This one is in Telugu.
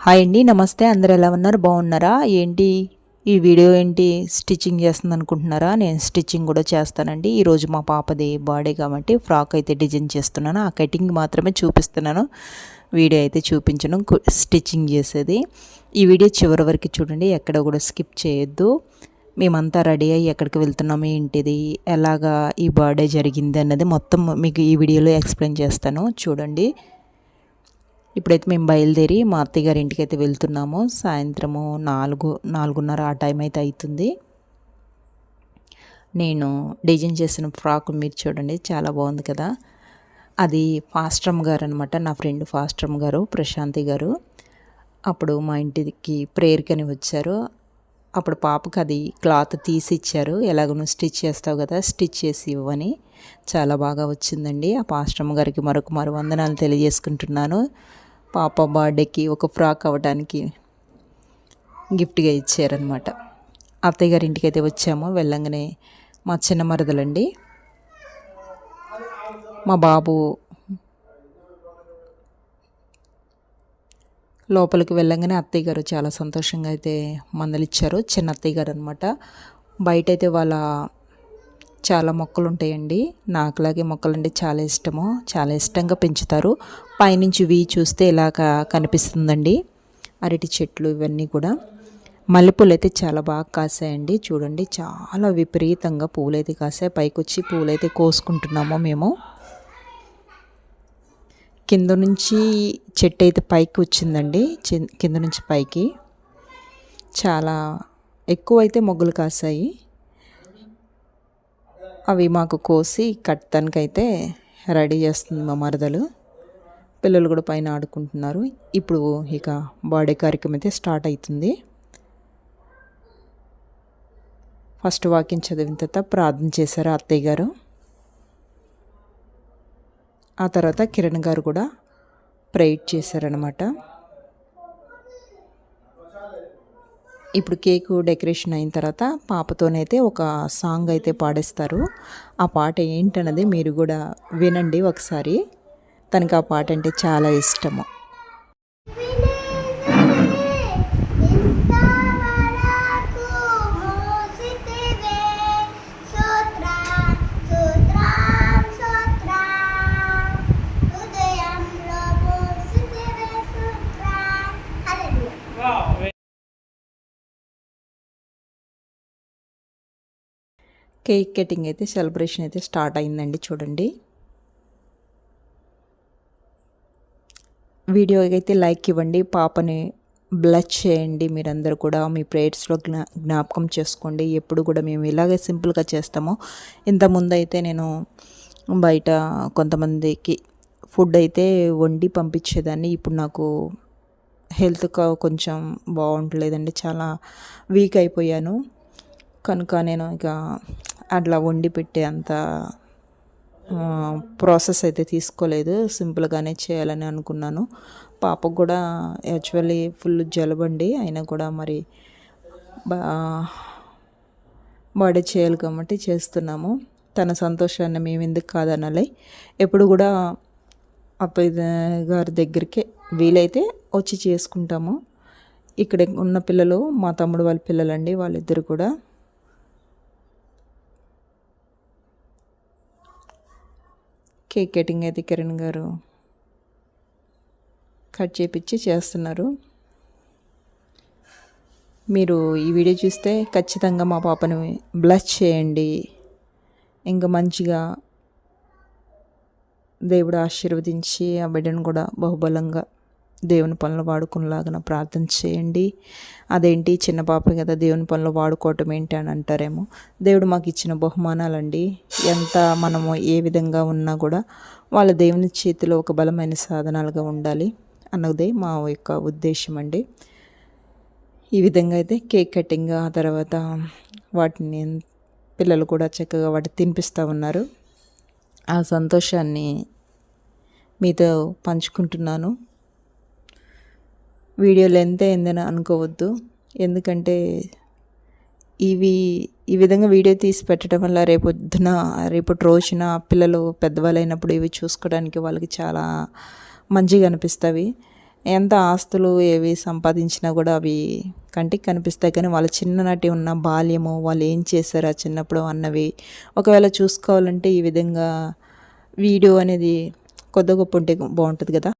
హాయ్ అండి, నమస్తే. అందరు ఎలా ఉన్నారు? బాగున్నారా? ఏంటి ఈ వీడియో ఏంటి స్టిచ్చింగ్ చేస్తుంది అనుకుంటున్నారా? నేను స్టిచ్చింగ్ కూడా చేస్తానండి. ఈరోజు మా పాపది బర్త్డే కాబట్టి ఫ్రాక్ అయితే డిజైన్ చేస్తున్నాను. ఆ కటింగ్ మాత్రమే చూపిస్తున్నాను, వీడియో అయితే చూపించను స్టిచ్చింగ్ చేసేది. ఈ వీడియో చివరి వరకు చూడండి, ఎక్కడ కూడా స్కిప్ చేయొద్దు. మేమంతా రెడీ అయ్యి ఎక్కడికి వెళ్తున్నాము, ఏంటిది, ఎలాగా ఈ బర్త్డే జరిగింది అన్నది మొత్తం మీకు ఈ వీడియోలో ఎక్స్ప్లెయిన్ చేస్తాను, చూడండి. ఇప్పుడైతే మేము బయలుదేరి మా అత్తయ్య గారి ఇంటికి అయితే వెళ్తున్నాము. సాయంత్రము 4:30 ఆ టైం అయితే అవుతుంది. నేను డిజైన్ చేసిన ఫ్రాక్ మీరు చూడండి, చాలా బాగుంది కదా. అది ఫాస్ట్రమ్ గారు అనమాట, నా ఫ్రెండ్ ఫాస్ట్రమ్ గారు, ప్రశాంతి గారు. అప్పుడు మా ఇంటికి ప్రేయర్కని వచ్చారు. అప్పుడు పాపకు అది క్లాత్ తీసి ఇచ్చారు. ఎలాగో నువ్వు స్టిచ్ చేస్తావు కదా, స్టిచ్ చేసి ఇవ్వని. చాలా బాగా వచ్చిందండి. ఆ పాస్ట్రమ్ గారికి మరొక వందనాలు తెలియజేసుకుంటున్నాను. పాప బర్త్డేకి ఒక ఫ్రాక్ అవ్వడానికి గిఫ్ట్గా ఇచ్చారనమాట. అత్తయ్య గారి ఇంటికి అయితే వచ్చాము. వెళ్ళంగానే మా చిన్న మరదలండి, మా బాబు లోపలికి వెళ్ళంగానే అత్తయ్య గారు చాలా సంతోషంగా అయితే మందలిచ్చారు. చిన్న అత్తయ్య గారు అనమాట. బయట అయితే వాళ్ళ చాలా మొక్కలు ఉంటాయండి. నాకులాగే మొక్కలు అంటే చాలా ఇష్టము, చాలా ఇష్టంగా పెంచుతారు. పైనుంచి చూస్తే ఇలాగ కనిపిస్తుందండి, అరటి చెట్లు ఇవన్నీ కూడా. మల్లెపూలు అయితే చాలా బాగా కాసాయండి, చూడండి, చాలా విపరీతంగా పూలు అయితే కాసాయి. పైకి వచ్చి పూలు అయితే కోసుకుంటున్నాము మేము. కింద నుంచి చెట్టు అయితే పైకి వచ్చిందండి, కింద నుంచి పైకి చాలా ఎక్కువ అయితే మొగ్గలు కాసాయి. అవి మాకు కోసి కట్టడానికైతే రెడీ చేస్తుంది మా మరదలు. పిల్లలు కూడా పైన ఆడుకుంటున్నారు. ఇప్పుడు ఇక బర్త్డే కార్యక్రమం అయితే స్టార్ట్ అవుతుంది. ఫస్ట్ వాక్యం చదివిన తర్వాత ప్రార్థన చేశారు అత్తయ్య గారు. ఆ తర్వాత కిరణ్ గారు కూడా ప్రేయర్ చేశారనమాట. ఇప్పుడు కేకు డెకరేషన్ అయిన తర్వాత పాపతోనైతే ఒక సాంగ్ అయితే పాడేస్తారు. ఆ పాట ఏంటన్నది మీరు కూడా వినండి ఒకసారి. తనకి ఆ పాట అంటే చాలా ఇష్టము. కేక్ కటింగ్ అయితే సెలబ్రేషన్ అయితే స్టార్ట్ అయిందండి, చూడండి. వీడియోకి అయితే లైక్ ఇవ్వండి, పాపని బ్లెస్ చేయండి. మీరందరూ కూడా మీ ప్రేయర్స్లో జ్ఞాపకం చేసుకోండి. ఎప్పుడు కూడా మేము ఇలాగే సింపుల్గా చేస్తాము. ఇంతకుముందు అయితే నేను బయట కొంతమందికి ఫుడ్ అయితే వండి పంపించేదాన్ని. ఇప్పుడు నాకు హెల్త్ కొంచెం బాగుంటలేదండి, చాలా వీక్ అయిపోయాను. కనుక నేను ఇక అట్లా వండి పెట్టే అంత ప్రాసెస్ అయితే తీసుకోలేదు, సింపుల్గానే చేయాలని అనుకున్నాను. పాపకు కూడా యాక్చువల్లీ ఫుల్ జలుబండి, అయినా కూడా మరి బర్త్డే చేయాలి కాబట్టి చేస్తున్నాము. తన సంతోషాన్ని మేము ఎందుకు కాదనాలి. ఎప్పుడు కూడా అత్తయ్య గారి దగ్గరికి వీలైతే వచ్చి చేసుకుంటాము. ఇక్కడ ఉన్న పిల్లలు మా తమ్ముడు వాళ్ళ పిల్లలండి, వాళ్ళిద్దరు కూడా. కేక్ కటింగ్ అయితే కిరణ్ గారు కట్ చేపించి చేస్తున్నారు. మీరు ఈ వీడియో చూస్తే ఖచ్చితంగా మా పాపని బ్లెస్ చేయండి. ఇంకా మంచిగా దేవుడు ఆశీర్వదించి ఆ బిడ్డను కూడా బహుబలంగా దేవుని పనులు వాడుకునేలాగా ప్రార్థన చేయండి. అదేంటి చిన్న పాప కదా, దేవుని పనులు వాడుకోవటం ఏంటి అని అంటారేమో. దేవుడు మాకు ఇచ్చిన బహుమానాలండి. ఎంత మనము ఏ విధంగా ఉన్నా కూడా వాళ్ళ దేవుని చేతిలో ఒక బలమైన సాధనాలుగా ఉండాలి అన్నదే మా యొక్క ఉద్దేశం అండి. ఈ విధంగా అయితే కేక్ కటింగ్, ఆ తర్వాత వాటిని పిల్లలు కూడా చక్కగా వాటిని తినిపిస్తూ ఉన్నారు. ఆ సంతోషాన్ని మీతో పంచుకుంటున్నాను. వీడియో లెంత్ అయిందని అనుకోవద్దు, ఎందుకంటే ఈ విధంగా వీడియో తీసి పెట్టడం వల్ల రేపటి రోజున పిల్లలు పెద్దవాళ్ళు అయినప్పుడు ఇవి చూసుకోవడానికి వాళ్ళకి చాలా మంచిగా అనిపిస్తాయి. ఎంత ఆస్తులు ఏవి సంపాదించినా కూడా అవి కంటికి కనిపిస్తాయి, కానీ వాళ్ళ చిన్ననాటి ఉన్న బాల్యము, వాళ్ళు ఏం చేశారు ఆ చిన్నప్పుడు అన్నవి ఒకవేళ చూసుకోవాలంటే ఈ విధంగా వీడియో అనేది కొద్ది గొప్ప ఉంటే బాగుంటుంది కదా.